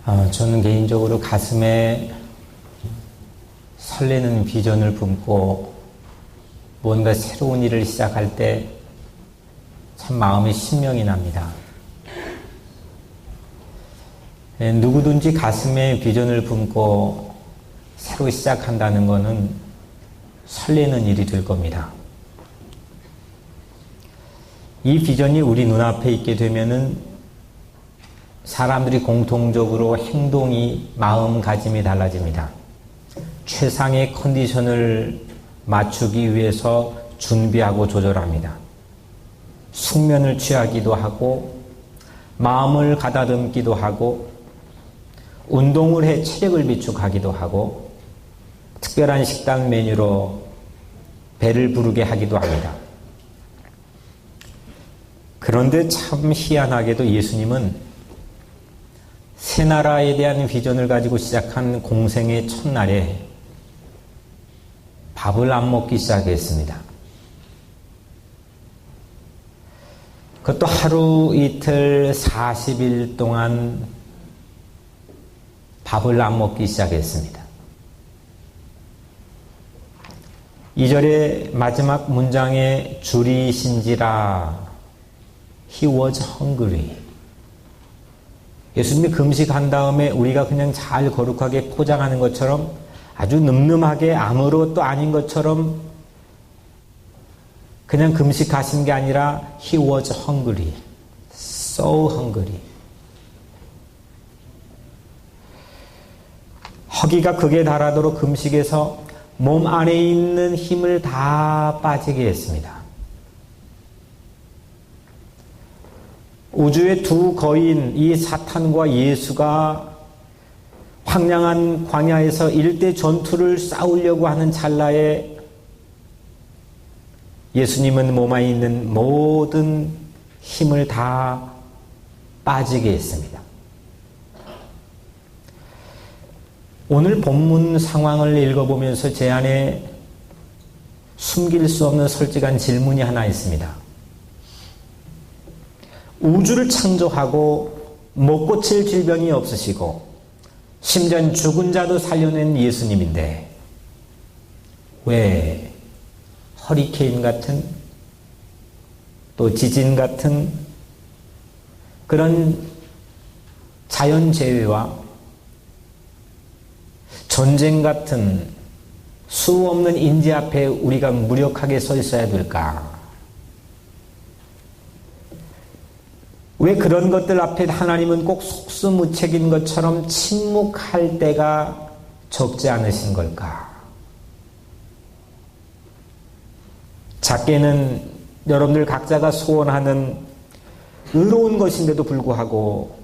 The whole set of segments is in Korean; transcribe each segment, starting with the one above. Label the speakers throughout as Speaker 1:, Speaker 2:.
Speaker 1: 저는 개인적으로 가슴에 설레는 비전을 품고 뭔가 새로운 일을 시작할 때 참 마음에 신명이 납니다. 누구든지 가슴에 비전을 품고 새로 시작한다는 것은 설레는 일이 될 겁니다. 이 비전이 우리 눈앞에 있게 되면은 사람들이 공통적으로 행동이, 마음가짐이 달라집니다. 최상의 컨디션을 맞추기 위해서 준비하고 조절합니다. 숙면을 취하기도 하고 마음을 가다듬기도 하고 운동을 해 체력을 비축하기도 하고 특별한 식단 메뉴로 배를 부르게 하기도 합니다. 그런데 참 희한하게도 예수님은 새 나라에 대한 비전을 가지고 시작한 공생의 첫날에 밥을 안 먹기 시작했습니다. 그것도 하루 이틀 40일 동안 밥을 안 먹기 시작했습니다. 2절의 마지막 문장에 줄이신지라 He was hungry. 예수님이 금식한 다음에 우리가 그냥 잘 거룩하게 포장하는 것처럼 아주 늠름하게 아무것도 아닌 것처럼 그냥 금식하신 게 아니라 He was hungry. So hungry. 허기가 극에 달하도록 금식해서 몸 안에 있는 힘을 다 빠지게 했습니다. 우주의 두 거인 이 사탄과 예수가 황량한 광야에서 일대 전투를 싸우려고 하는 찰나에 예수님은 몸 안에 있는 모든 힘을 다 빠지게 했습니다. 오늘 본문 상황을 읽어보면서 제 안에 숨길 수 없는 솔직한 질문이 하나 있습니다. 우주를 창조하고 못 고칠 질병이 없으시고 심지어 죽은 자도 살려낸 예수님인데 왜 허리케인 같은 또 지진 같은 그런 자연재해와 전쟁 같은 수 없는 인재 앞에 우리가 무력하게 서 있어야 될까? 왜 그런 것들 앞에 하나님은 꼭 속수무책인 것처럼 침묵할 때가 적지 않으신 걸까? 작게는 여러분들 각자가 소원하는 의로운 것인데도 불구하고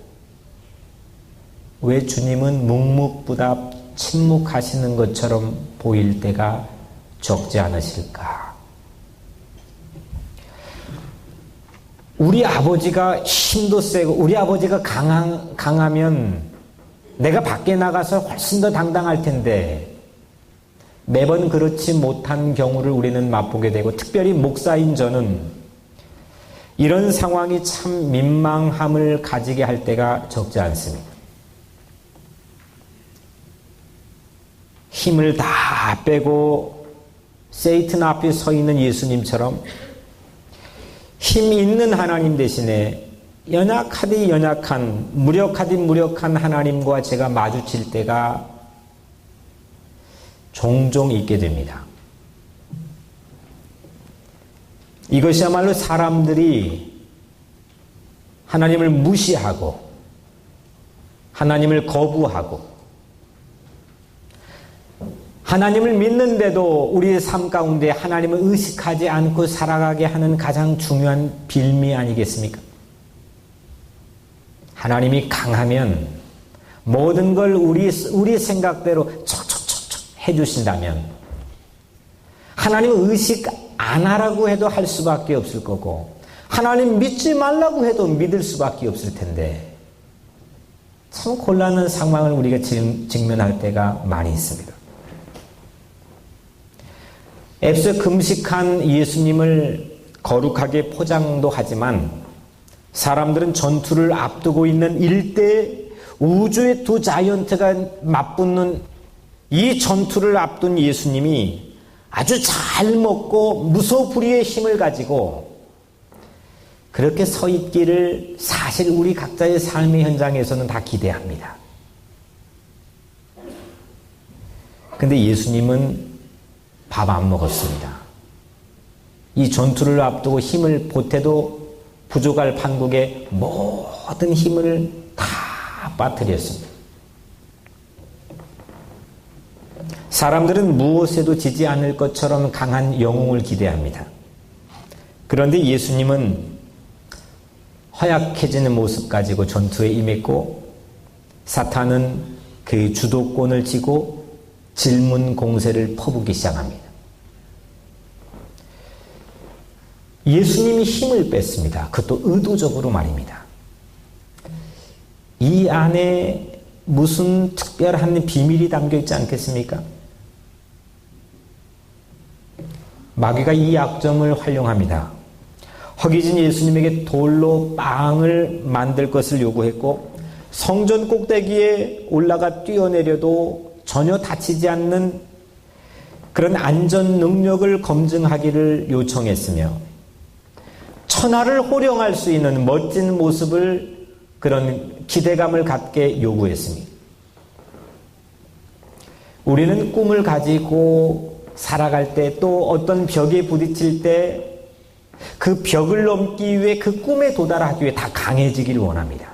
Speaker 1: 왜 주님은 묵묵부답 침묵하시는 것처럼 보일 때가 적지 않으실까? 우리 아버지가 힘도 세고 우리 아버지가 강하면 내가 밖에 나가서 훨씬 더 당당할 텐데 매번 그렇지 못한 경우를 우리는 맛보게 되고 특별히 목사인 저는 이런 상황이 참 민망함을 가지게 할 때가 적지 않습니다. 힘을 다 빼고 세이튼 앞에 서 있는 예수님처럼 힘 있는 하나님 대신에 연약하디 연약한, 무력하디 무력한 하나님과 제가 마주칠 때가 종종 있게 됩니다. 이것이야말로 사람들이 하나님을 무시하고 하나님을 거부하고 하나님을 믿는데도 우리의 삶 가운데 하나님을 의식하지 않고 살아가게 하는 가장 중요한 빌미 아니겠습니까? 하나님이 강하면 모든 걸 우리 생각대로 척척척척 해주신다면 하나님을 의식 안 하라고 해도 할 수밖에 없을 거고 하나님 믿지 말라고 해도 믿을 수밖에 없을 텐데 참 곤란한 상황을 우리가 직면할 때가 많이 있습니다. 애써 금식한 예수님을 거룩하게 포장도 하지만 사람들은 전투를 앞두고 있는 일대 우주의 두 자이언트가 맞붙는 이 전투를 앞둔 예수님이 아주 잘 먹고 무소불위의 힘을 가지고 그렇게 서 있기를 사실 우리 각자의 삶의 현장에서는 다 기대합니다. 근데 예수님은 밥 안 먹었습니다. 이 전투를 앞두고 힘을 보태도 부족할 판국에 모든 힘을 다 빠뜨렸습니다. 사람들은 무엇에도 지지 않을 것처럼 강한 영웅을 기대합니다. 그런데 예수님은 허약해지는 모습 가지고 전투에 임했고 사탄은 그 주도권을 쥐고 질문 공세를 퍼붓기 시작합니다. 예수님이 힘을 뺐습니다. 그것도 의도적으로 말입니다. 이 안에 무슨 특별한 비밀이 담겨 있지 않겠습니까? 마귀가 이 약점을 활용합니다. 허기진 예수님에게 돌로 빵을 만들 것을 요구했고 성전 꼭대기에 올라가 뛰어내려도 전혀 다치지 않는 그런 안전 능력을 검증하기를 요청했으며 천하를 호령할 수 있는 멋진 모습을 그런 기대감을 갖게 요구했습니다. 우리는 꿈을 가지고 살아갈 때 또 어떤 벽에 부딪힐 때 그 벽을 넘기 위해 그 꿈에 도달하기 위해 다 강해지기를 원합니다.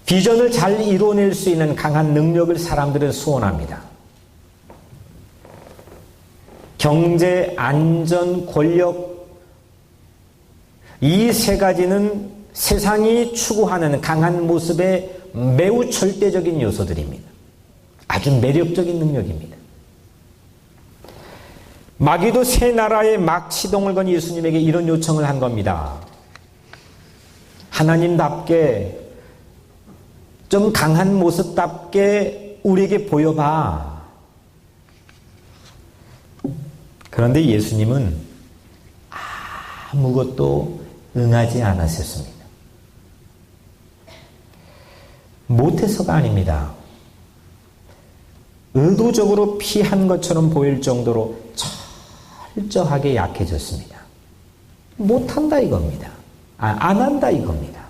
Speaker 1: 비전을 잘 이뤄낼 수 있는 강한 능력을 사람들은 소원합니다. 경제, 안전, 권력 이 세 가지는 세상이 추구하는 강한 모습의 매우 절대적인 요소들입니다. 아주 매력적인 능력입니다. 마귀도 새 나라의 막 시동을 건 예수님에게 이런 요청을 한 겁니다. 하나님답게 좀 강한 모습답게 우리에게 보여봐. 그런데 예수님은 아무것도 응하지 않으셨습니다. 못해서가 아닙니다. 의도적으로 피한 것처럼 보일 정도로 철저하게 약해졌습니다. 못한다 이겁니다. 안 한다 이겁니다.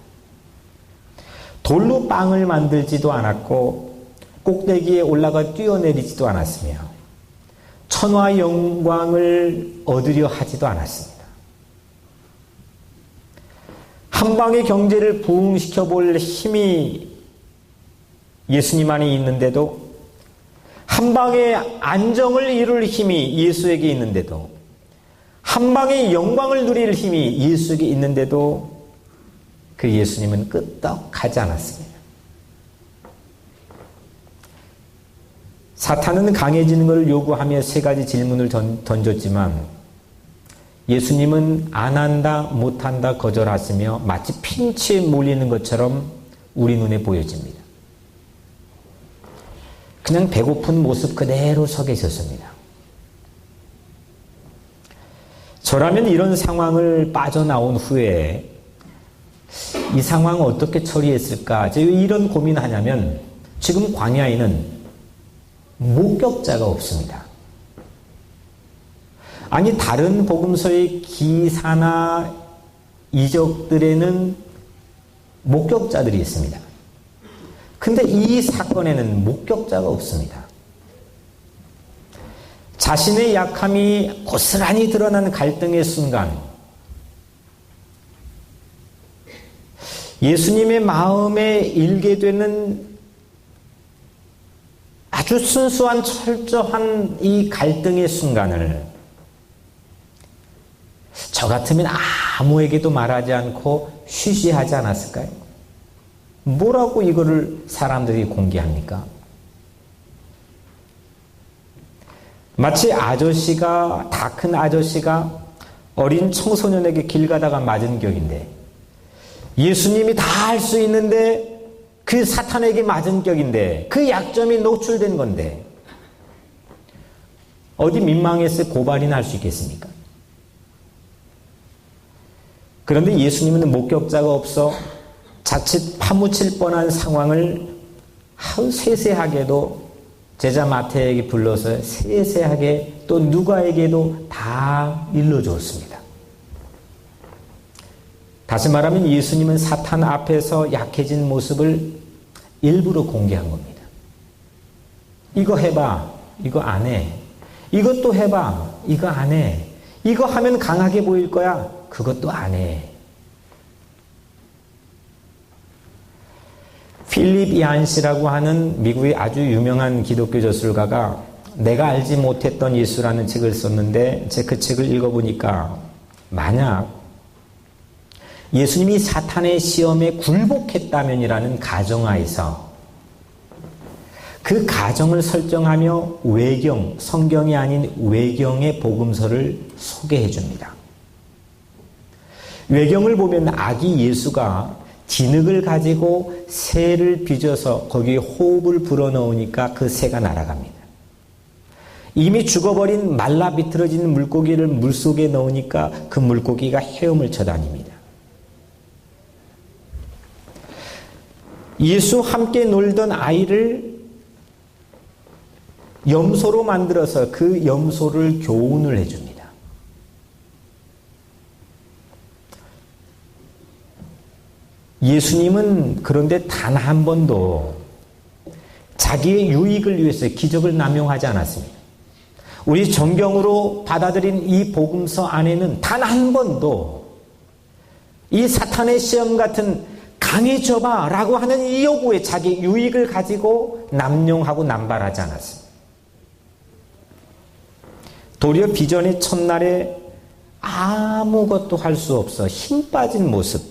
Speaker 1: 돌로 빵을 만들지도 않았고 꼭대기에 올라가 뛰어내리지도 않았으며 천하 영광을 얻으려 하지도 않았습니다. 한방의 경제를 부흥시켜 볼 힘이 예수님 안에 있는데도 한방의 안정을 이룰 힘이 예수에게 있는데도 한방의 영광을 누릴 힘이 예수에게 있는데도 그 예수님은 끄떡하지 않았습니다. 사탄은 강해지는 것을 요구하며 세 가지 질문을 던졌지만 예수님은 안 한다, 못한다, 거절하시며 마치 핀치에 몰리는 것처럼 우리 눈에 보여집니다. 그냥 배고픈 모습 그대로 서 계셨습니다. 저라면 이런 상황을 빠져나온 후에 이 상황을 어떻게 처리했을까? 제가 이런 고민하냐면 지금 광야에는 목격자가 없습니다. 아니 다른 복음서의 기사나 이적들에는 목격자들이 있습니다. 근데 이 사건에는 목격자가 없습니다. 자신의 약함이 고스란히 드러나는 갈등의 순간 예수님의 마음에 일게 되는 아주 순수한 철저한 이 갈등의 순간을 저 같으면 아무에게도 말하지 않고 쉬쉬하지 않았을까요? 뭐라고 이거를 사람들이 공개합니까? 마치 아저씨가, 다 큰 아저씨가 어린 청소년에게 길 가다가 맞은 격인데 예수님이 다 할 수 있는데 그 사탄에게 맞은 격인데 그 약점이 노출된 건데 어디 민망해서 고발이나 할 수 있겠습니까? 그런데 예수님은 목격자가 없어 자칫 파묻힐 뻔한 상황을 아주 세세하게도 제자 마태에게 불러서 세세하게 또 누가에게도 다 일러주었습니다. 다시 말하면 예수님은 사탄 앞에서 약해진 모습을 일부러 공개한 겁니다. 이거 해봐, 이거 안 해. 이것도 해봐, 이거 안 해. 이거 하면 강하게 보일 거야, 그것도 안 해. 필립 얀시라고 하는 미국의 아주 유명한 기독교 저술가가 내가 알지 못했던 예수라는 책을 썼는데 제 그 책을 읽어보니까 만약 예수님이 사탄의 시험에 굴복했다면이라는 가정하에서 그 가정을 설정하며 외경, 성경이 아닌 외경의 복음서를 소개해 줍니다. 외경을 보면 아기 예수가 진흙을 가지고 새를 빚어서 거기에 호흡을 불어넣으니까 그 새가 날아갑니다. 이미 죽어버린 말라 비틀어진 물고기를 물속에 넣으니까 그 물고기가 헤엄을 쳐다닙니다. 예수 함께 놀던 아이를 염소로 만들어서 그 염소를 교훈을 해줍니다. 예수님은 그런데 단 한 번도 자기의 유익을 위해서 기적을 남용하지 않았습니다. 우리 정경으로 받아들인 이 복음서 안에는 단 한 번도 이 사탄의 시험 같은 강해져봐 라고 하는 이 요구에 자기 유익을 가지고 남용하고 남발하지 않았습니다. 도리어 비전의 첫날에 아무것도 할 수 없어 힘 빠진 모습,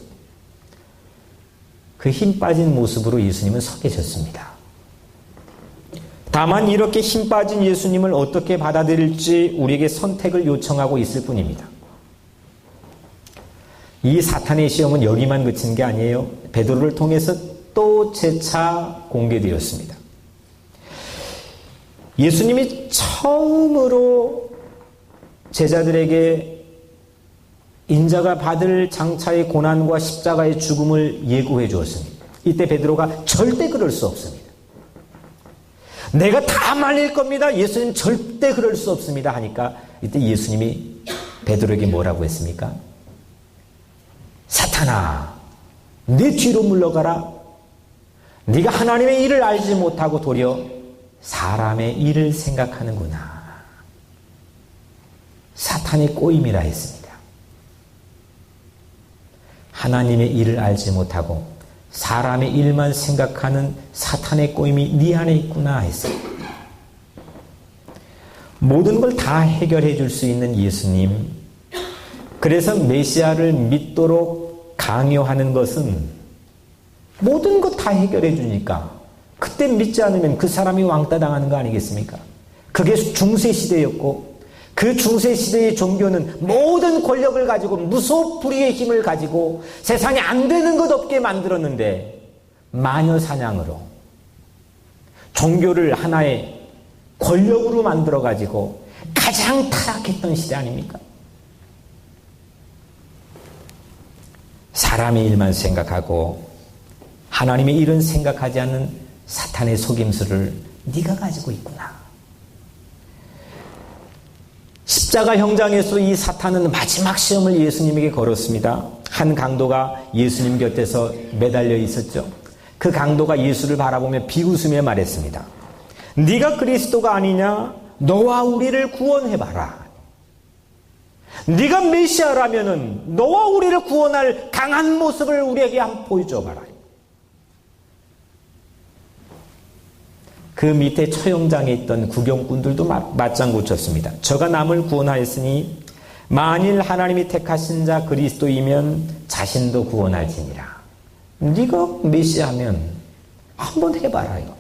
Speaker 1: 그 힘 빠진 모습으로 예수님은 서 계셨습니다. 다만 이렇게 힘 빠진 예수님을 어떻게 받아들일지 우리에게 선택을 요청하고 있을 뿐입니다. 이 사탄의 시험은 여기만 그친 게 아니에요. 베드로를 통해서 또 재차 공개되었습니다. 예수님이 처음으로 제자들에게 인자가 받을 장차의 고난과 십자가의 죽음을 예고해 주었습니다. 이때 베드로가 절대 그럴 수 없습니다. 내가 다 말릴 겁니다. 예수님 절대 그럴 수 없습니다. 하니까 이때 예수님이 베드로에게 뭐라고 했습니까? 사탄아, 내 뒤로 물러가라. 네가 하나님의 일을 알지 못하고 도리어 사람의 일을 생각하는구나. 사탄의 꼬임이라 했습니다. 하나님의 일을 알지 못하고 사람의 일만 생각하는 사탄의 꼬임이 네 안에 있구나 했습니다. 모든 걸 다 해결해 줄 수 있는 예수님, 그래서 메시아를 믿도록 강요하는 것은 모든 것 다 해결해 주니까 그때 믿지 않으면 그 사람이 왕따 당하는 거 아니겠습니까? 그게 중세시대였고 그 중세시대의 종교는 모든 권력을 가지고 무소불위의 힘을 가지고 세상에 안 되는 것 없게 만들었는데 마녀 사냥으로 종교를 하나의 권력으로 만들어 가지고 가장 타락했던 시대 아닙니까? 사람의 일만 생각하고 하나님의 일은 생각하지 않는 사탄의 속임수를 네가 가지고 있구나. 십자가 형장에서 이 사탄은 마지막 시험을 예수님에게 걸었습니다. 한 강도가 예수님 곁에서 매달려 있었죠. 그 강도가 예수를 바라보며 비웃으며 말했습니다. 네가 그리스도가 아니냐? 너와 우리를 구원해봐라. 네가 메시아라면은 너와 우리를 구원할 강한 모습을 우리에게 한번 보여줘봐라. 그 밑에 처형장에 있던 구경꾼들도 맞장구 쳤습니다. 저가 남을 구원하였으니 만일 하나님이 택하신 자 그리스도이면 자신도 구원할지니라. 네가 메시아면 한번 해봐라요.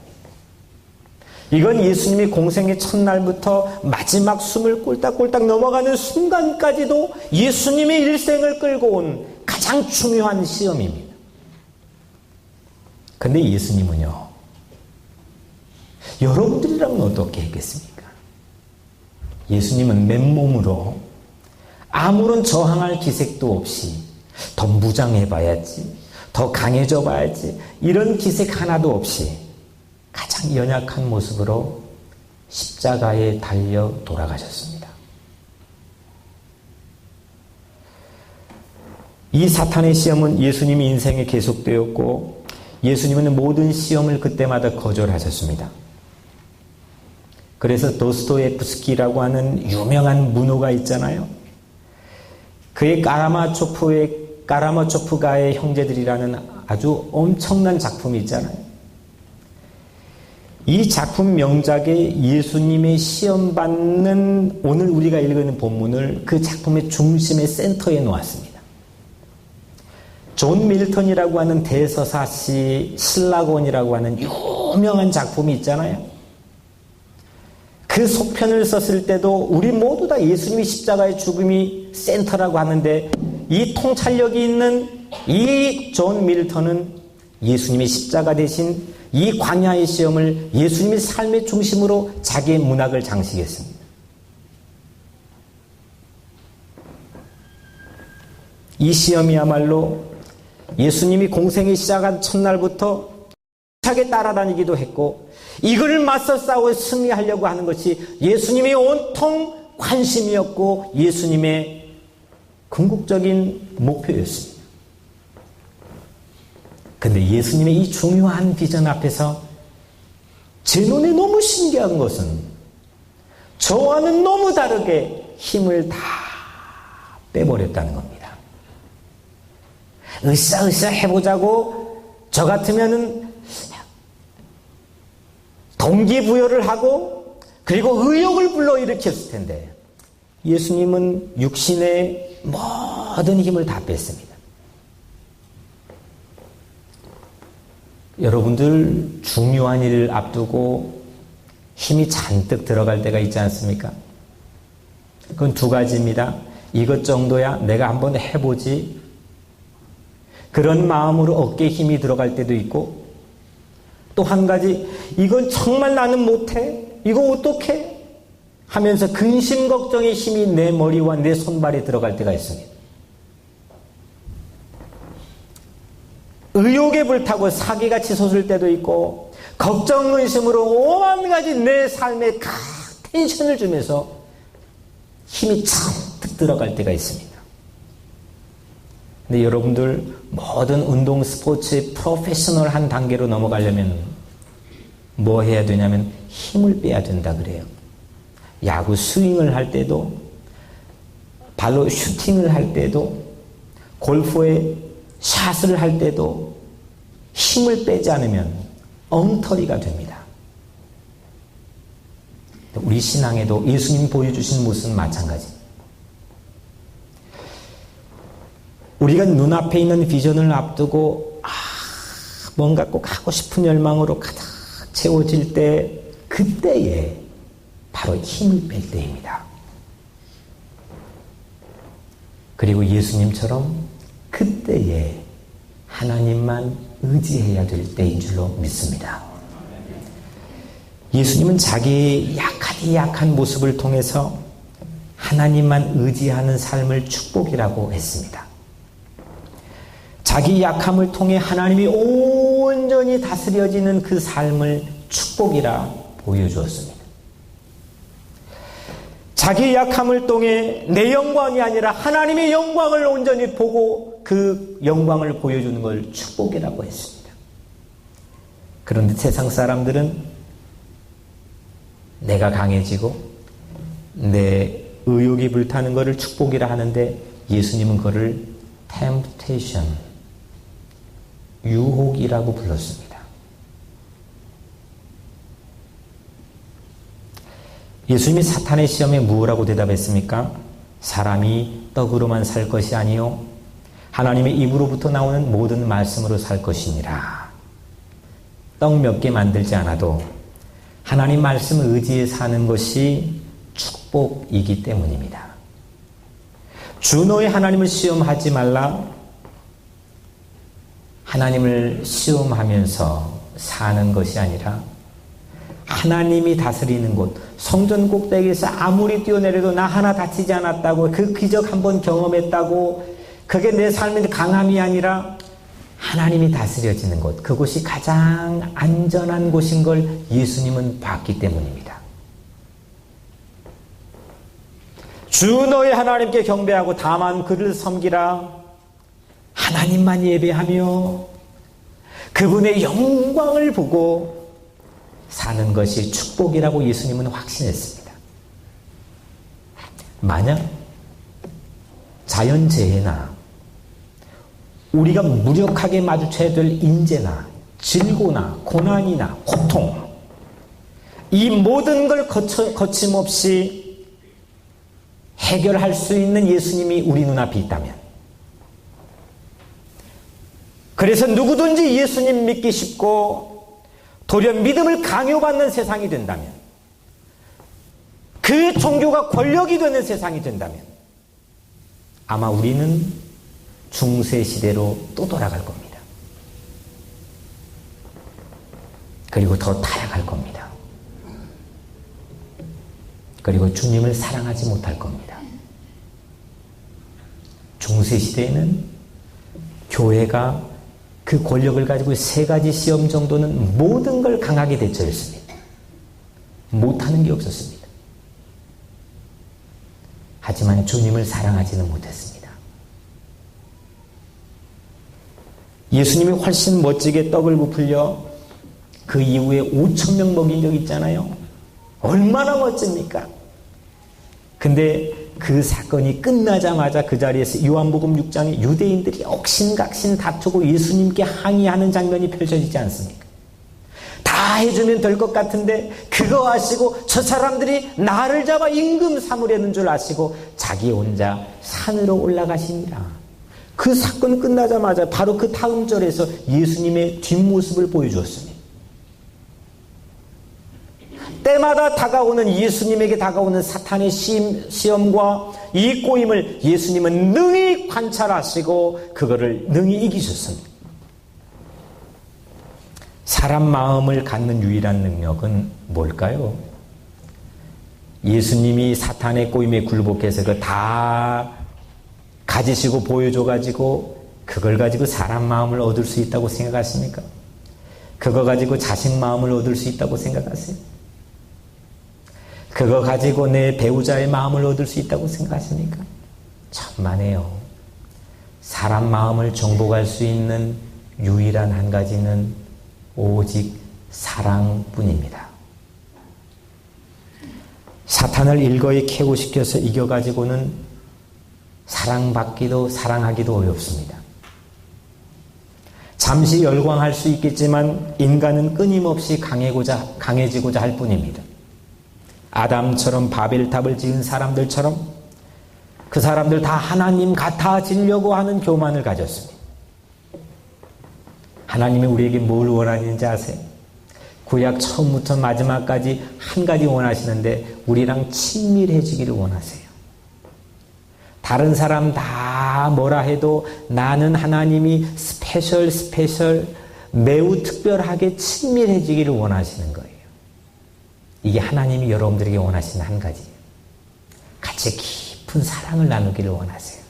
Speaker 1: 이건 예수님이 공생의 첫날부터 마지막 숨을 꼴딱꼴딱 넘어가는 순간까지도 예수님의 일생을 끌고 온 가장 중요한 시험입니다. 근데 예수님은요, 여러분들이라면 어떻게 했겠습니까? 예수님은 맨몸으로 아무런 저항할 기색도 없이 더 무장해봐야지, 더 강해져 봐야지. 이런 기색 하나도 없이 가장 연약한 모습으로 십자가에 달려 돌아가셨습니다. 이 사탄의 시험은 예수님의 인생에 계속되었고 예수님은 모든 시험을 그때마다 거절하셨습니다. 그래서 도스토옙스키라고 하는 유명한 문호가 있잖아요. 그의 까라마초프가의 형제들이라는 아주 엄청난 작품이 있잖아요. 이 작품 명작에 예수님의 시험받는 오늘 우리가 읽는 본문을 그 작품의 중심의 센터에 놓았습니다. 존 밀턴이라고 하는 대서사시 신라곤이라고 하는 유명한 작품이 있잖아요. 그 속편을 썼을 때도 우리 모두 다 예수님의 십자가의 죽음이 센터라고 하는데 이 통찰력이 있는 이 존 밀턴은 예수님의 십자가 대신 이 광야의 시험을 예수님의 삶의 중심으로 자기의 문학을 장식했습니다. 이 시험이야말로 예수님이 공생이 시작한 첫날부터 차게 따라다니기도 했고 이거를 맞서 싸워 승리하려고 하는 것이 예수님의 온통 관심이었고 예수님의 궁극적인 목표였습니다. 근데 예수님의 이 중요한 비전 앞에서 제 눈에 너무 신기한 것은 저와는 너무 다르게 힘을 다 빼버렸다는 겁니다. 으쌰으쌰 해보자고 저 같으면은 동기부여를 하고 그리고 의욕을 불러일으켰을 텐데 예수님은 육신의 모든 힘을 다 뺐습니다. 여러분들 중요한 일을 앞두고 힘이 잔뜩 들어갈 때가 있지 않습니까? 그건 두 가지입니다. 이것 정도야 내가 한번 해보지. 그런 마음으로 어깨에 힘이 들어갈 때도 있고 또 한 가지 이건 정말 나는 못해. 이거 어떡해? 하면서 근심 걱정의 힘이 내 머리와 내 손발에 들어갈 때가 있습니다. 의욕에 불타고 사기같이 솟을 때도 있고 걱정 근심으로 오만 가지 내 삶에 각 텐션을 주면서 힘이 잔뜩 들어갈 때가 있습니다. 근데 여러분들 모든 운동 스포츠의 프로페셔널한 단계로 넘어가려면 뭐 해야 되냐면 힘을 빼야 된다 그래요. 야구 스윙을 할 때도 발로 슈팅을 할 때도 골프의 샷을 할 때도 힘을 빼지 않으면 엉터리가 됩니다. 우리 신앙에도 예수님이 보여주신 모습은 마찬가지입니다. 우리가 눈앞에 있는 비전을 앞두고 뭔가 꼭 하고 싶은 열망으로 가득 채워질 때 그때에 바로 힘을 뺄 때입니다. 그리고 예수님처럼 그때에 하나님만 의지해야 될 때인 줄로 믿습니다. 예수님은 자기의 약한 모습을 통해서 하나님만 의지하는 삶을 축복이라고 했습니다. 자기 약함을 통해 하나님이 온전히 다스려지는 그 삶을 축복이라 보여주었습니다. 자기 약함을 통해 내 영광이 아니라 하나님의 영광을 온전히 보고 그 영광을 보여주는 걸 축복이라고 했습니다. 그런데 세상 사람들은 내가 강해지고 내 의욕이 불타는 것을 축복이라 하는데 예수님은 그것을 temptation, 유혹이라고 불렀습니다. 예수님이 사탄의 시험에 무엇라고 대답했습니까? 사람이 떡으로만 살 것이 아니요 하나님의 입으로부터 나오는 모든 말씀으로 살 것이니라. 떡 몇 개 만들지 않아도 하나님 말씀을 의지해 사는 것이 축복이기 때문입니다. 주 너의 하나님을 시험하지 말라. 하나님을 시험하면서 사는 것이 아니라 하나님이 다스리는 곳, 성전 꼭대기에서 아무리 뛰어내려도 나 하나 다치지 않았다고, 그 기적 한번 경험했다고, 그게 내 삶의 강함이 아니라 하나님이 다스려지는 곳, 그곳이 가장 안전한 곳인 걸 예수님은 봤기 때문입니다. 주 너희 하나님께 경배하고 다만 그를 섬기라. 하나님만 예배하며 그분의 영광을 보고 사는 것이 축복이라고 예수님은 확신했습니다. 만약 자연재해나 우리가 무력하게 마주쳐야 될 인재나 질고나 고난이나 고통, 이 모든 걸 거침없이 해결할 수 있는 예수님이 우리 눈앞에 있다면, 그래서 누구든지 예수님 믿기 쉽고 도리어 믿음을 강요받는 세상이 된다면, 그 종교가 권력이 되는 세상이 된다면 아마 우리는 중세시대로 또 돌아갈 겁니다. 그리고 더 타락할 겁니다. 그리고 주님을 사랑하지 못할 겁니다. 중세시대에는 교회가 그 권력을 가지고 세 가지 시험 정도는 모든 걸 강하게 대처했습니다. 못하는 게 없었습니다. 하지만 주님을 사랑하지는 못했습니다. 예수님이 훨씬 멋지게 떡을 부풀려 그 이후에 5,000명 먹인 적 있잖아요. 얼마나 멋집니까? 근데 그 사건이 끝나자마자 그 자리에서 요한복음 6장에 유대인들이 억신각신 다투고 예수님께 항의하는 장면이 펼쳐지지 않습니까? 다 해주면 될 것 같은데 그거 아시고 저 사람들이 나를 잡아 임금 삼으려는 줄 아시고 자기 혼자 산으로 올라가시니라. 그 사건 끝나자마자 바로 그 다음 절에서 예수님의 뒷모습을 보여주었습니다. 때마다 다가오는 예수님에게 다가오는 사탄의 시험과 이 꼬임을 예수님은 능히 관찰하시고 그거를 능히 이기셨습니다. 사람 마음을 갖는 유일한 능력은 뭘까요? 예수님이 사탄의 꼬임에 굴복해서 그 다 가지시고 보여줘가지고 그걸 가지고 사람 마음을 얻을 수 있다고 생각하십니까? 그거 가지고 자식 마음을 얻을 수 있다고 생각하세요? 그거 가지고 내 배우자의 마음을 얻을 수 있다고 생각하십니까? 천만에요. 사람 마음을 정복할 수 있는 유일한 한 가지는 오직 사랑뿐입니다. 사탄을 일거에 캐고시켜서 이겨가지고는 사랑받기도 사랑하기도 어렵습니다. 잠시 열광할 수 있겠지만 인간은 끊임없이 강해지고자 할 뿐입니다. 아담처럼 바벨탑을 지은 사람들처럼 그 사람들 다 하나님 같아지려고 하는 교만을 가졌습니다. 하나님이 우리에게 뭘 원하는지 아세요? 구약 처음부터 마지막까지 한 가지 원하시는데 우리랑 친밀해지기를 원하세요. 다른 사람 다 뭐라 해도 나는 하나님이 스페셜 매우 특별하게 친밀해지기를 원하시는 거예요. 이게 하나님이 여러분들에게 원하시는 한 가지예요. 같이 깊은 사랑을 나누기를 원하세요.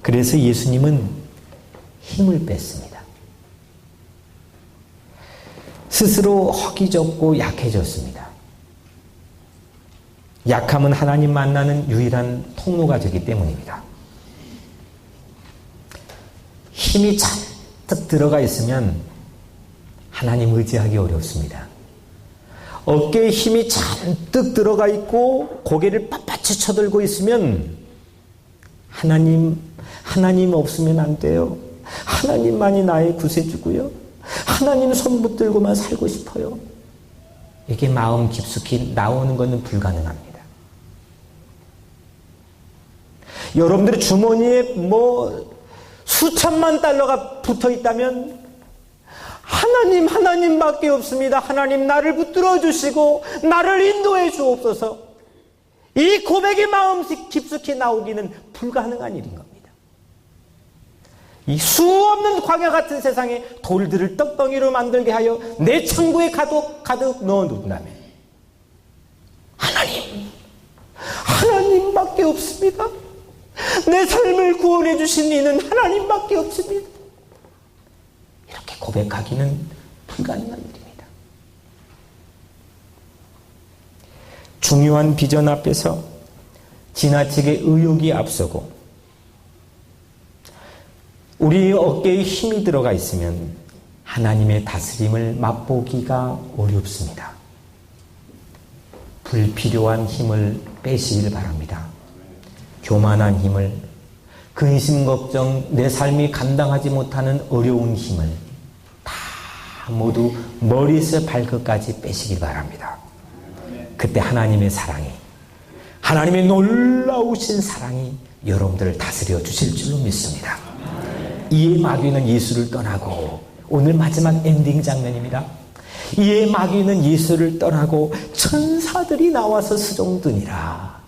Speaker 1: 그래서 예수님은 힘을 뺐습니다. 스스로 허기졌고 약해졌습니다. 약함은 하나님 만나는 유일한 통로가 되기 때문입니다. 힘이 잔뜩 들어가 있으면 하나님 의지하기 어렵습니다. 어깨에 힘이 잔뜩 들어가 있고 고개를 빳빳이 쳐들고 있으면 하나님 없으면 안 돼요. 하나님만이 나의 구세주고요. 하나님 손 붙들고만 살고 싶어요. 이게 마음 깊숙이 나오는 것은 불가능합니다. 여러분들의 주머니에 수천만 달러가 붙어 있다면 하나님밖에 없습니다. 하나님 나를 붙들어 주시고 나를 인도해 주옵소서. 이 고백이 마음 깊숙이 나오기는 불가능한 일인 겁니다. 이 수없는 광야 같은 세상에 돌들을 떡덩이로 만들게 하여 내 창고에 가득 넣어둔다면 하나님밖에 없습니다. 내 삶을 구원해 주신 이는 하나님밖에 없습니다. 고백하기는 불가능한 일입니다. 중요한 비전 앞에서 지나치게 의욕이 앞서고 우리의 어깨에 힘이 들어가 있으면 하나님의 다스림을 맛보기가 어렵습니다. 불필요한 힘을 빼시길 바랍니다. 교만한 힘을, 근심 걱정, 내 삶이 감당하지 못하는 어려운 힘을 다 모두 머리에서 발끝까지 빼시길 바랍니다. 그때 하나님의 사랑이, 하나님의 놀라우신 사랑이 여러분들을 다스려 주실 줄로 믿습니다. 이에 마귀는 예수를 떠나고, 오늘 마지막 엔딩 장면입니다. 이에 마귀는 예수를 떠나고 천사들이 나와서 수종드니라.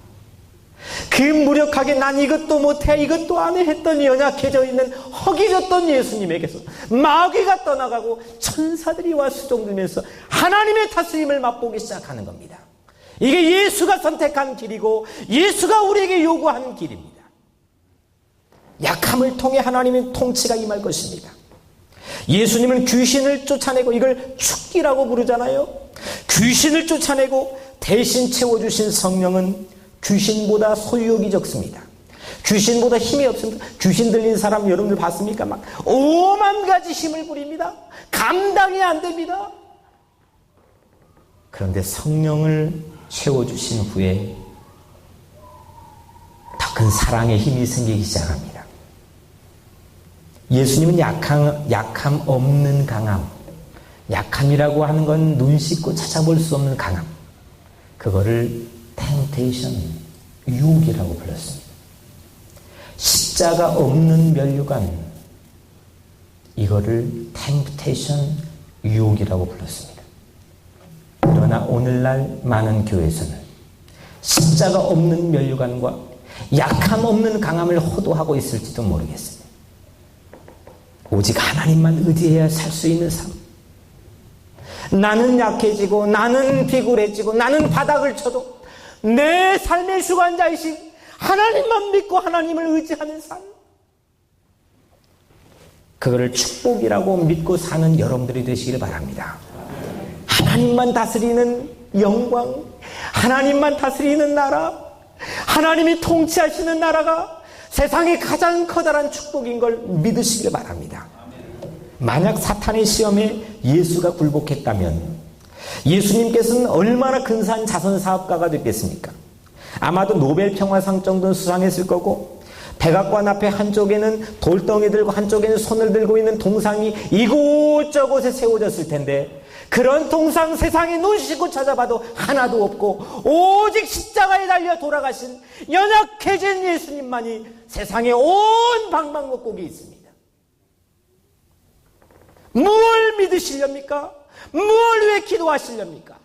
Speaker 1: 그 무력하게 난 이것도 못해 이것도 안 해 했던 연약해져 있는 허기졌던 예수님에게서 마귀가 떠나가고 천사들이 와 수종들면서 하나님의 다스림을 맛보기 시작하는 겁니다. 이게 예수가 선택한 길이고 예수가 우리에게 요구하는 길입니다. 약함을 통해 하나님의 통치가 임할 것입니다. 예수님은 귀신을 쫓아내고, 이걸 축기라고 부르잖아요. 귀신을 쫓아내고 대신 채워주신 성령은 귀신보다 소유욕이 적습니다. 귀신보다 힘이 없습니다. 귀신 들린 사람 여러분들 봤습니까? 막 5만 가지 힘을 부립니다. 감당이 안 됩니다. 그런데 성령을 채워주신 후에 더 큰 사랑의 힘이 생기기 시작합니다. 예수님은 약함 없는 강함, 약함이라고 하는 건 눈 씻고 찾아볼 수 없는 강함, 그거를 temptation, 유혹이라고 불렀습니다. 십자가 없는 면류관, 이거를 temptation, 유혹이라고 불렀습니다. 그러나 오늘날 많은 교회에서는 십자가 없는 면류관과 약함 없는 강함을 호도하고 있을지도 모르겠습니다. 오직 하나님만 의지해야 살 수 있는 삶. 나는 약해지고 나는 비굴해지고 나는 바닥을 쳐도 내 삶의 주관자이신 하나님만 믿고 하나님을 의지하는 삶, 그거를 축복이라고 믿고 사는 여러분들이 되시길 바랍니다. 하나님만 다스리는 영광, 하나님만 다스리는 나라, 하나님이 통치하시는 나라가 세상의 가장 커다란 축복인 걸 믿으시길 바랍니다. 만약 사탄의 시험에 예수가 굴복했다면 예수님께서는 얼마나 근사한 자선사업가가 됐겠습니까? 아마도 노벨 평화상 정도는 수상했을 거고, 백악관 앞에 한쪽에는 돌덩이 들고 한쪽에는 손을 들고 있는 동상이 이곳저곳에 세워졌을 텐데, 그런 동상 세상에 눈 씻고 찾아봐도 하나도 없고 오직 십자가에 달려 돌아가신 연약해진 예수님만이 세상에 온 방방곡곡에 있습니다. 무엇을 믿으시렵니까? 무엇을 위해 기도하시렵니까?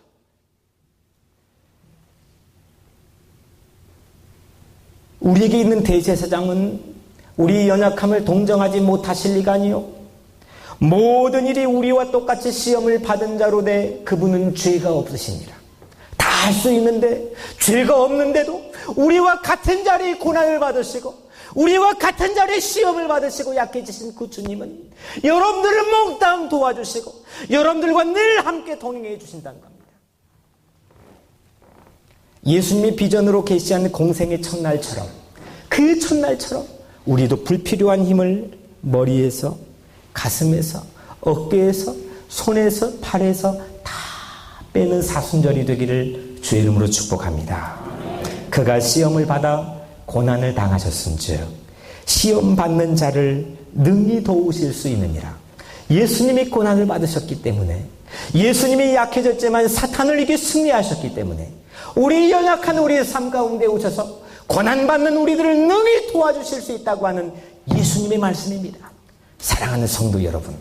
Speaker 1: 우리에게 있는 대제사장은 우리 연약함을 동정하지 못하실 리가 아니요, 모든 일이 우리와 똑같이 시험을 받은 자로 돼 그분은 죄가 없으시니라. 다 할 수 있는데, 죄가 없는데도 우리와 같은 자리에 고난을 받으시고 우리와 같은 자리에 시험을 받으시고 약해지신 그 주님은 여러분들을 몽땅 도와주시고 여러분들과 늘 함께 동행해 주신다는 겁니다. 예수님이 비전으로 계시한 공생의 첫날처럼, 그 첫날처럼 우리도 불필요한 힘을 머리에서, 가슴에서, 어깨에서, 손에서, 팔에서 다 빼는 사순절이 되기를 주의 이름으로 축복합니다. 그가 시험을 받아 고난을 당하셨은즉 시험 받는 자를 능히 도우실 수 있느니라. 예수님이 고난을 받으셨기 때문에, 예수님이 약해졌지만 사탄을 이겨 승리하셨기 때문에 우리 연약한 우리의 삶 가운데 오셔서 고난받는 우리들을 능히 도와주실 수 있다고 하는 예수님의 말씀입니다. 사랑하는 성도 여러분,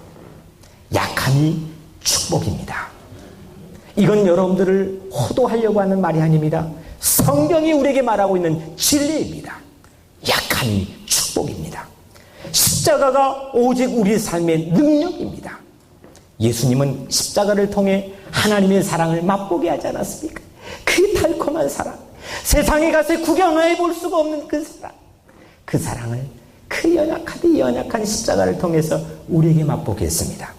Speaker 1: 약함이 축복입니다. 이건 여러분들을 호도하려고 하는 말이 아닙니다. 성경이 우리에게 말하고 있는 진리입니다. 약함이 축복입니다. 십자가가 오직 우리 삶의 능력입니다. 예수님은 십자가를 통해 하나님의 사랑을 맛보게 하지 않았습니까? 그 달콤한 사랑, 세상에 가서 구경해 볼 수가 없는 그 사랑, 그 사랑을 그 연약한 십자가를 통해서 우리에게 맛보게 했습니다.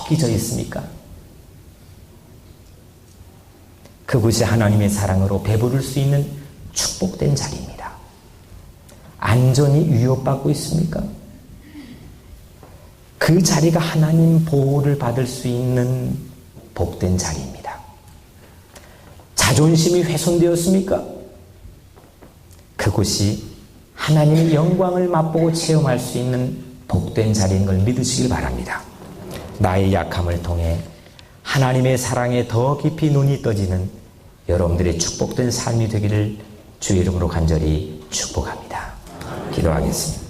Speaker 1: 축복이 져 있습니까? 그곳이 하나님의 사랑으로 배부를 수 있는 축복된 자리입니다. 안전이 위협받고 있습니까? 그 자리가 하나님 보호를 받을 수 있는 복된 자리입니다. 자존심이 훼손되었습니까? 그곳이 하나님의 영광을 맛보고 체험할 수 있는 복된 자리인 걸 믿으시길 바랍니다. 나의 약함을 통해 하나님의 사랑에 더 깊이 눈이 떠지는 여러분들의 축복된 삶이 되기를 주의 이름으로 간절히 축복합니다. 기도하겠습니다.